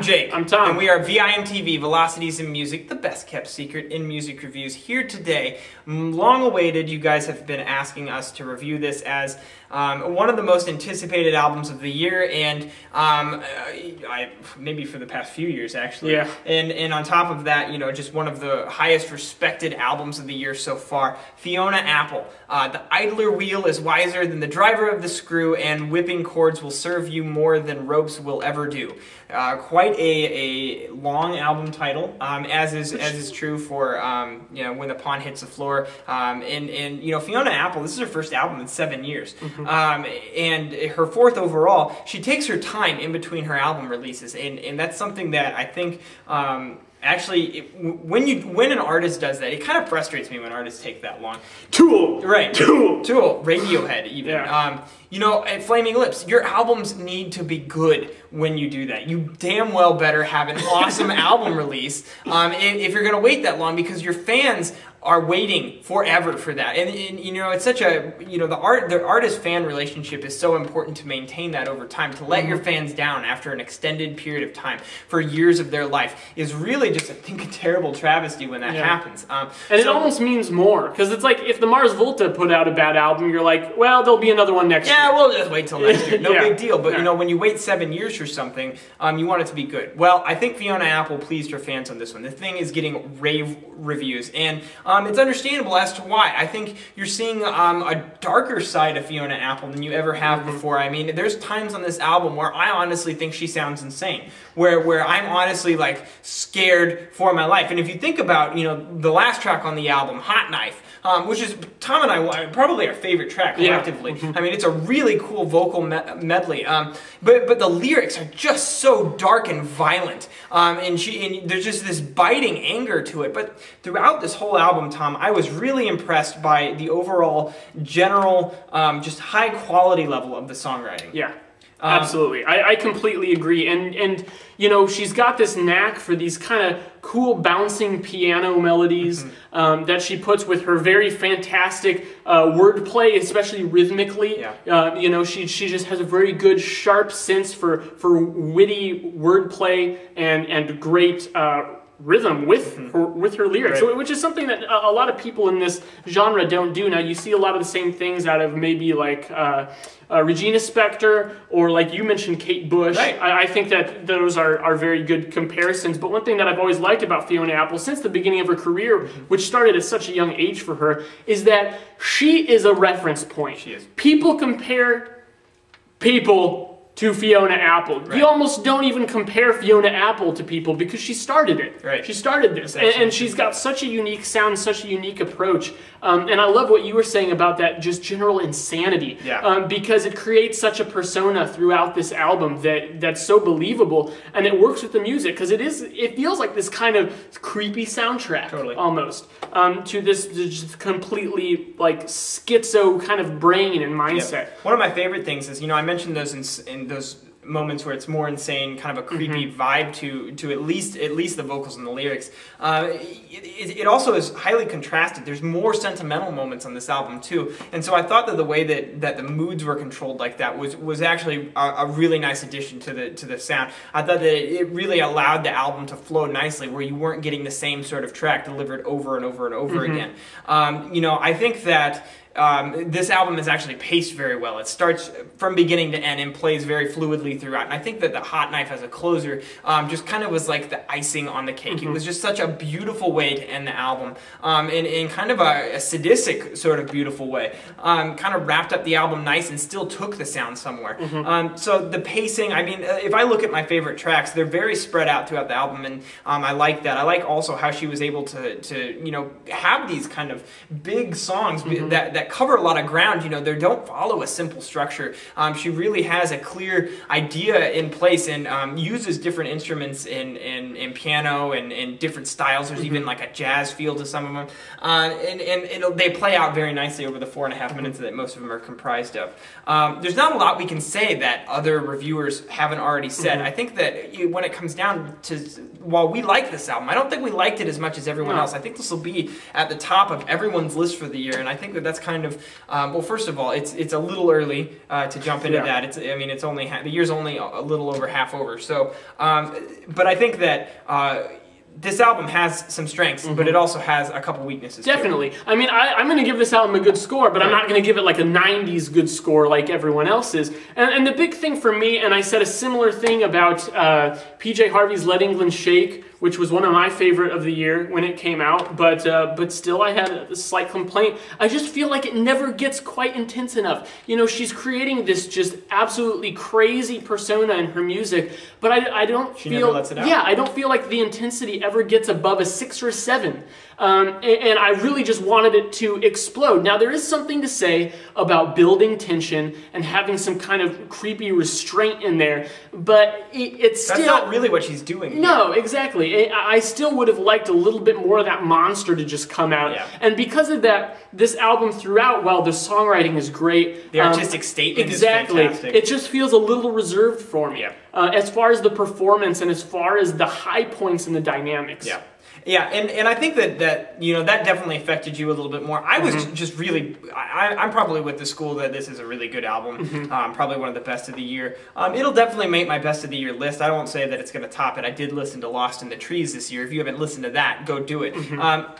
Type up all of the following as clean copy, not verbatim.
Jake. I'm Tom. And we are VIMTV, Velocities in Music, the best kept secret in music reviews. Here today, long awaited, you guys have been asking us to review this as one of the most anticipated albums of the year, and maybe for the past few years, actually. Yeah. And on top of that, you know, just one of the highest respected albums of the year so far, Fiona Apple. The idler wheel is wiser than the driver of the screw, and whipping chords will serve you more than ropes will ever do. Quite a long album title, as is true for you know, When the Pawn Hits the Floor. And you know, Fiona Apple, this is her first album in 7 years, and her fourth overall. She takes her time in between her album releases, and that's something that I think. Actually, when an artist does that, it kind of frustrates me when artists take that long. Tool! Right. Tool! Radiohead, even. Yeah. You know, at Flaming Lips, your albums need to be good when you do that. You damn well better have an awesome album release if you're going to wait that long, because your fans are waiting forever for that. And you know, it's such a, you know, the artist-fan relationship is so important to maintain that over time. To let your fans down after an extended period of time for years of their life is really just, I think, a terrible travesty when that happens. And it almost means more, because it's like if the Mars Volta put out a bad album, you're like, well, there'll be another one next year. Yeah, we'll just wait till next year. No big deal. But you know, when you wait 7 years for something, you want it to be good. Well, I think Fiona Apple pleased her fans on this one. The thing is getting rave reviews, and it's understandable as to why. I think you're seeing a darker side of Fiona Apple than you ever have before. I mean, there's times on this album where I honestly think she sounds insane, where I'm honestly like scared for my life. And if you think about, you know, the last track on the album, Hot Knife, which is Tom and I probably our favorite track collectively. I mean, it's a really cool vocal medley, but the lyrics are just so dark and violent, and there's just this biting anger to it. But throughout this whole album, Tom, I was really impressed by the overall general, just high quality level of the songwriting. Yeah. Absolutely. I completely agree. And you know, she's got this knack for these kind of cool bouncing piano melodies that she puts with her very fantastic wordplay, especially rhythmically. Yeah. You know, she just has a very good sharp sense for witty wordplay and great rhythm with her lyrics, which is something that a lot of people in this genre don't do. Now, you see a lot of the same things out of maybe like Regina Spektor, or like you mentioned, Kate Bush. Right. I think that those are very good comparisons. But one thing that I've always liked about Fiona Apple since the beginning of her career, which started at such a young age for her, is that she is a reference point. She is. People compare people to Fiona Apple. Right. You almost don't even compare Fiona Apple to people because she started it. Right. She started this, and she's got such a unique sound, such a unique approach. And I love what you were saying about that just general insanity, because it creates such a persona throughout this album that's so believable, and it works with the music because it feels like this kind of creepy soundtrack, almost, to this just completely like schizo kind of brain and mindset. Yep. One of my favorite things is, you know, I mentioned those in those moments where it's more insane, kind of a creepy vibe to at least the vocals and the lyrics. It also is highly contrasted. There's more sentimental moments on this album too, and so I thought that the way that the moods were controlled like that was actually a really nice addition to the sound. I thought that it really allowed the album to flow nicely, where you weren't getting the same sort of track delivered over and over and over again. You know, I think that this album is actually paced very well. It starts from beginning to end and plays very fluidly throughout. And I think that the Hot Knife as a closer just kind of was like the icing on the cake. It was just such a beautiful way to end the album, in kind of a sadistic sort of beautiful way. Kind of wrapped up the album nice and still took the sound somewhere. So the pacing, I mean, if I look at my favorite tracks, they're very spread out throughout the album, and I like that. I like also how she was able to you know, have these kind of big songs that cover a lot of ground. You know, they don't follow a simple structure. She really has a clear idea in place, and uses different instruments in piano and different styles. There's even like a jazz feel to some of them, and they play out very nicely over the 4.5 minutes that most of them are comprised of. There's not a lot we can say that other reviewers haven't already said. I think that when it comes down to, while we like this album, I don't think we liked it as much as everyone else. I think this will be at the top of everyone's list for the year, and I think that that's kind kind of, well, first of all, it's a little early to jump into that. It's only the year's only a little over half over. So, but I think that. This album has some strengths, but it also has a couple weaknesses. Definitely. Too. I mean, I'm going to give this album a good score, but I'm not going to give it like a 90s good score like everyone else is. And the big thing for me, and I said a similar thing about PJ Harvey's Let England Shake, which was one of my favorite of the year when it came out, but still I had a slight complaint. I just feel like it never gets quite intense enough. You know, she's creating this just absolutely crazy persona in her music, but I don't feel... She never lets it out. Yeah, I don't feel like the intensity ever gets above a 6 or 7. And I really just wanted it to explode. Now, there is something to say about building tension and having some kind of creepy restraint in there, but it's still... That's not really what she's doing. No, exactly. I still would have liked a little bit more of that monster to just come out. Yeah. And because of that, this album throughout, while the songwriting is great... The artistic statement is fantastic. It just feels a little reserved for me. Yeah. As far as the performance and as far as the high points and the dynamics. Yeah. Yeah, and I think that you know, that definitely affected you a little bit more. I was just really, I'm probably with the school that this is a really good album. Probably one of the best of the year. It'll definitely make my best of the year list. I won't say that it's going to top it. I did listen to Lost in the Trees this year. If you haven't listened to that, go do it.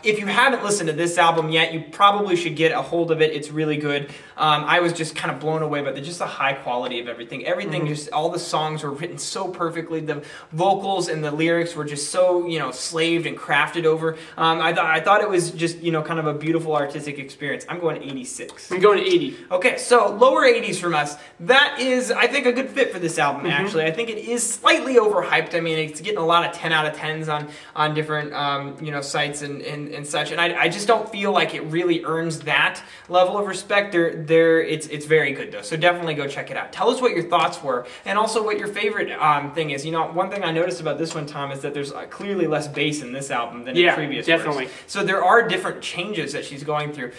If you haven't listened to this album yet, you probably should get a hold of it. It's really good. I was just kind of blown away by just the high quality of everything. Everything, just all the songs were written so perfectly. The vocals and the lyrics were just so, you know, slaved and crafted over. I thought it was just, you know, kind of a beautiful artistic experience. I'm going 86. I'm going 80. Okay, so lower 80s from us. That is, I think, a good fit for this album, actually. I think it is slightly overhyped. I mean, it's getting a lot of 10 out of 10s on different, you know, sites and such. And I just don't feel like it really earns that level of respect. It's very good, though. So definitely go check it out. Tell us what your thoughts were and also what your favorite thing is. You know, one thing I noticed about this one, Tom, is that there's clearly less bass in this album than in previous definitely. Works. So there are different changes that she's going through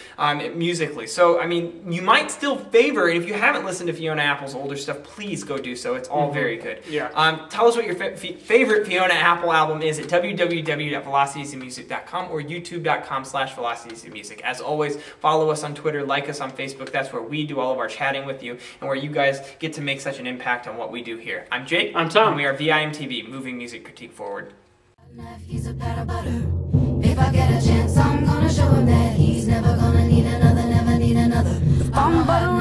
musically. So, I mean, you might still favor, and if you haven't listened to Fiona Apple's older stuff, please go do so. It's all very good. Yeah. Tell us what your favorite Fiona Apple album is at www.velocitiesofmusic.com or youtube.com/velocitiesofmusic. As always, follow us on Twitter, like us on Facebook. That's where we do all of our chatting with you and where you guys get to make such an impact on what we do here. I'm Jake. I'm Tom. And we are VIMTV, moving music critique forward. He's a pat of butter. If I get a chance, I'm gonna show him that he's never gonna need another, never need another. I'm butter